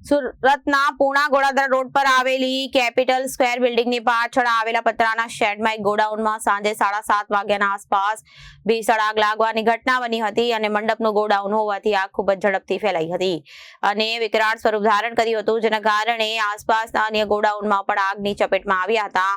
સુરતના પૂણા ગોળાદરા રોડ પર આવેલી કેપિટલ સ્ક્વેર બિલ્ડિંગની પાછળ આવેલા પતરાના શેડમાં એક ગોડાઉનમાં સાંજે 7:30 વાગ્યાના આસપાસ ભીષણ આગ લાગવાની ઘટના બની હતી અને મંડપનું ગોડાઉન હોવાથી આગ ખૂબ જ ઝડપથી ફેલાઈ હતી અને વિકરાળ સ્વરૂપ ધારણ કર્યું હતું, જેના કારણે આસપાસના અન્ય ગોડાઉનમાં પણ આગની ચપેટમાં આવ્યા હતા।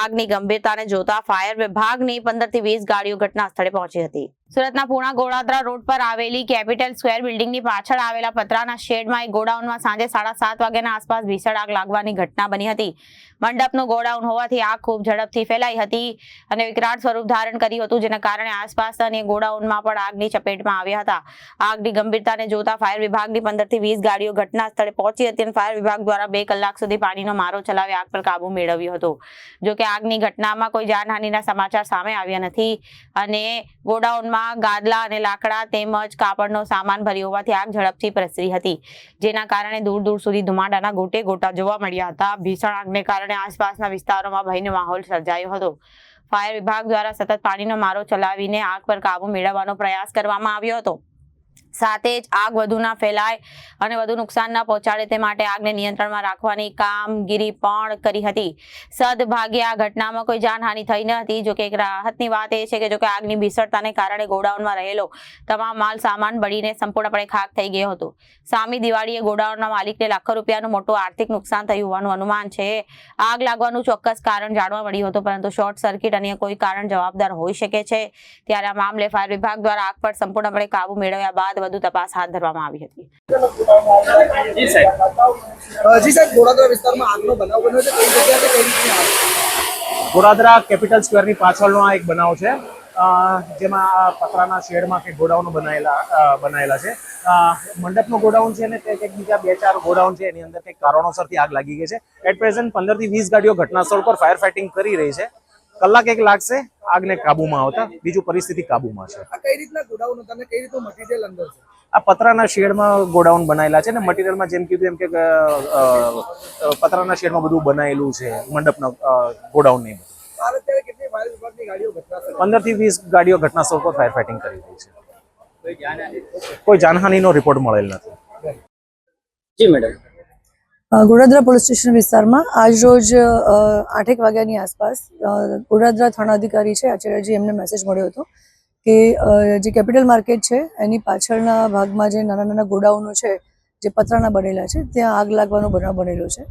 આગની ગંભીરતાને જોતા ફાયર વિભાગની 15 થી 20 ગાડીઓ ઘટના સ્થળે પહોંચી હતી। સુરતના પૂણા ગોળાદરા રોડ પર આવેલી કેપિટલ સ્ક્વેર બિલ્ડિંગની પાછળ આવેલા પતરાના શેડમાં એક ગોડાઉનમાં સાંજે 7:30 વાગ્યાના આસપાસ ભીષણ આગ લાગવાની ઘટના બની હતી। મંડપનું ગોડાઉન હોવાથી આગ ખૂબ ઝડપથી ફેલાઈ હતી અને વિકરાળ સ્વરૂપ ધારણ કર્યું હતું, જેના કારણે આસપાસના અન્ય ગોડાઉનમાં પણ આગની ચપેટમાં આવ્યા હતા। આગની ગંભીરતાને જોતા ફાયર વિભાગની 15 થી 20 ગાડીઓ ઘટના સ્થળે પહોંચી હતી અને ફાયર વિભાગ દ્વારા 2 કલાક સુધી પાણીનો મારો ચલાવી આગ પર કાબુ મેળવ્યો હતો। જો કે આગની ઘટનામાં કોઈ જાનહાનિના સમાચાર સામે આવ્યા નથી અને ગોડાઉનમાં ગાદલા અને લાકડા તેમજ કાપડનો સામાન ભર્યો હોવાથી આગ ઝડપથી પ્રસરી હતી, જેના કારણે દૂર દૂર સુધી ધુમાડાના ગોટે ગોટા જોવા મળ્યા હતા। ભીષણ આગને કારણે આસપાસના વિસ્તારોમાં ભયનો માહોલ સર્જાયો હતો। ફાયર વિભાગ દ્વારા સતત પાણીનો મારો ચલાવીને આગ પર કાબુ મેળવવાનો પ્રયાસ કરવામાં આવ્યો હતો। સાથે જ આગ વધુ ના ફેલાય અને વધુ નુકસાન ન પહોંચાડે તે માટે આગને નિયંત્રણમાં રાખવાની કામગીરી પણ કરી હતી। સદભાગ્યે આ ઘટનામાં કોઈ જાનહાનિ થઈ ન હતી। જોકે એક રાહતની વાત એ છે કે જોકે આગની ભીષણતાને કારણે ગોડાઉનમાં રહેલો તમામ માલ સામાન બળીને સંપૂર્ણપણે ખાક થઈ ગયો હતો। સામી દિવાળીએ ગોડાઉનના માલિકને લાખો રૂપિયાનું મોટું આર્થિક નુકસાન થયું હોવાનું અનુમાન છે। આગ લાગવાનું ચોક્કસ કારણ જાણવા મળ્યું હતું, પરંતુ શોર્ટ સર્કિટ અન્ય કોઈ કારણ જવાબદાર હોઈ શકે છે। ત્યારે આ મામલે ફાયર વિભાગ દ્વારા આગ પર સંપૂર્ણપણે કાબુ મેળવ્યા બાદ વધુ તપાસ હાથ ધરવામાં આવી હતી। જી સાહેબ, ગોળાદરા વિસ્તારમાં આગનો બનાવ બન્યો છે, કઈ જગ્યાએ કઈ રીતની આગ? ગોળાદરા કેપિટલ સ્ક્વેરની પાછળનો આ એક બનાવ છે, જેમાં આ પતરાના શેડમાં કે ગોડાઉનો બનાયેલા છે। મંડપનું ગોડાઉન છે ને તે કંઈક બીજા 2-4 ગોડાઉન છે, એની અંદર કંઈક કારણોસરથી આગ લાગી ગઈ છે। એટ પ્રેઝન્ટ 15 થી 20 ગાડીઓ ઘટના સ્થળ પર ફાયર ફાઇટિંગ કરી રહી છે। કલાક 1 લાગશે આગને કાબુમાં આવતા, બીજું પરિસ્થિતિ કાબુમાં છે। આ કઈ રીતના ગોડાઉન હતા અને કઈ રીતનું મટીરિયલ અંદર છે? આ પતરાના શેડમાં ગોડાઉન બનાયેલા છે ને મટીરિયલમાં જેમ કીધું એમ કે પતરાના શેડમાં બધું બનાયેલું છે મંડપના ગોડાઉન નહીં। હાલ અત્યારે કેટલી ફાયર વિભાગની ગાડીઓ ઘટના સ્થળે? 15 થી 20 ગાડીઓ ઘટના સ્થળ પર ફાયર ફાઇટિંગ કરી રહી છે। કોઈ જાનહાનિનો રિપોર્ટ મળેલ નથી। જી મેડમ। ગોળાદરા પોલીસ સ્ટેશન વિસ્તારમાં આજરોજ 8 વાગ્યાની આસપાસ ગોળાદરા થાણા અધિકારી છે આચાર્યજી, એમને મેસેજ મળ્યો હતો કે જે કેપિટલ માર્કેટ છે એની પાછળના ભાગમાં જે નાના નાના ગોડાઉનો છે જે પતરાના બનેલા છે, ત્યાં આગ લાગવાનો બનાવ બનેલો છે।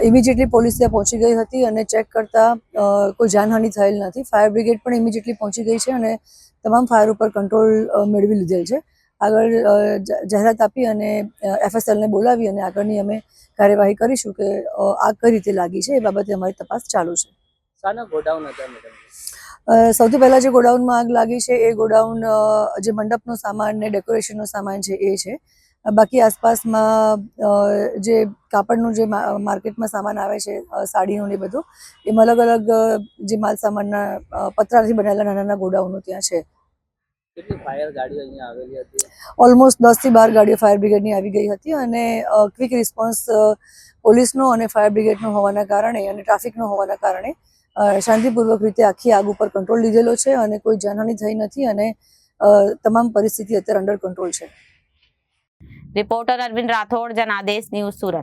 ઇમિડિયેટલી પોલીસ ત્યાં પહોંચી ગઈ હતી અને ચેક કરતા કોઈ જાનહાનિ થયેલ નથી। ફાયર બ્રિગેડ પણ ઇમિડિયેટલી પહોંચી ગઈ છે અને તમામ ફાયર ઉપર કંટ્રોલ મેળવી લીધેલ છે। આગળ જાહેરાત આપી અને FSLને બોલાવી અને આગળની અમે કાર્યવાહી કરીશું કે આગ કઈ રીતે લાગી છે એ બાબતે અમારી તપાસ ચાલુ છે। શાના ગોડાઉન હતા મેડમ? સૌથી પહેલા જે ગોડાઉનમાં આગ લાગી છે એ ગોડાઉન જે મંડપનો સામાન ને ડેકોરેશનનો સામાન છે એ છે। બાકી આસપાસમાં જે કાપડનું જે માર્કેટમાં સામાન આવે છે, સાડીનું ને બધું, એમાં અલગ અલગ જે માલ સામાનના પતરાથી બનેલા નાના નાના ગોડાઉનો ત્યાં છે। કેટલી ફાયર ગાડીઓ અહીંયા આવેલી હતી? ઓલમોસ્ટ 10 થી 12 ગાડીઓ ફાયર બ્રિગેડની આવી ગઈ હતી અને ક્વિક રિસ્પોન્સ પોલીસનો અને ફાયર બ્રિગેડનો હોવાના કારણે અને ટ્રાફિકનો હોવાના કારણે શાંતિપૂર્વક રીતે આખી આગ ઉપર કંટ્રોલ લીધેલો છે અને કોઈ જાનહાનિ થઈ નથી અને તમામ પરિસ્થિતિ અત્યારે અંડર કંટ્રોલ છે। Reporter Arvind Rathod, Janadesh News, Surat.